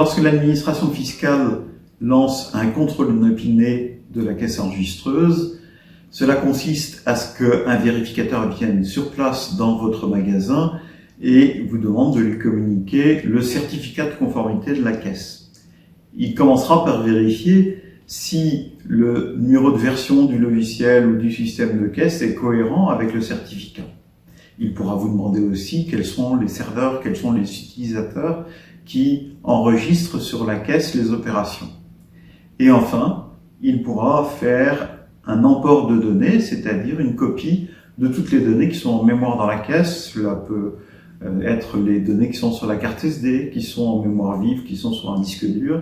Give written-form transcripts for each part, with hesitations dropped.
Lorsque l'administration fiscale lance un contrôle inopiné de la caisse enregistreuse, cela consiste à ce qu'un vérificateur vienne sur place dans votre magasin et vous demande de lui communiquer le certificat de conformité de la caisse. Il commencera par vérifier si le numéro de version du logiciel ou du système de caisse est cohérent avec le certificat. Il pourra vous demander aussi quels sont les serveurs, quels sont les utilisateurs qui enregistrent sur la caisse les opérations. Et enfin, il pourra faire un emport de données, c'est-à-dire une copie de toutes les données qui sont en mémoire dans la caisse. Cela peut être les données qui sont sur la carte SD, qui sont en mémoire vive, qui sont sur un disque dur.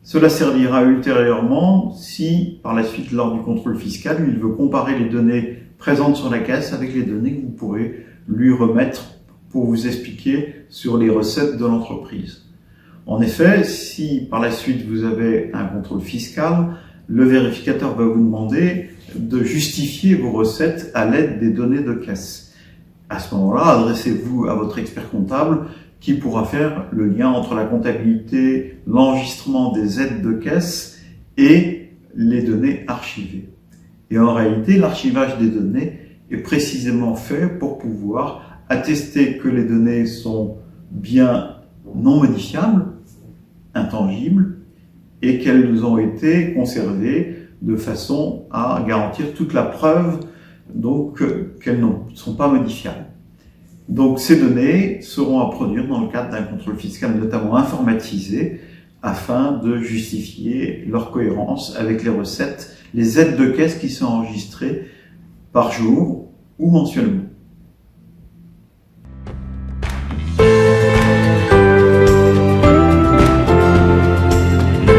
Cela servira ultérieurement si, par la suite, lors du contrôle fiscal, il veut comparer les données présentes sur la caisse avec les données que vous pourrez lui remettre pour vous expliquer sur les recettes de l'entreprise. En effet, si par la suite vous avez un contrôle fiscal, le vérificateur va vous demander de justifier vos recettes à l'aide des données de caisse. À ce moment-là, adressez-vous à votre expert comptable qui pourra faire le lien entre la comptabilité, l'enregistrement des aides de caisse et les données archivées. Et en réalité, l'archivage des données est précisément fait pour pouvoir attester que les données sont bien non modifiables, intangibles, et qu'elles nous ont été conservées de façon à garantir toute la preuve donc qu'elles ne sont pas modifiables. Donc ces données seront à produire dans le cadre d'un contrôle fiscal notamment informatisé afin de justifier leur cohérence avec les recettes, les aides de caisse qui sont enregistrées par jour ou mensuellement.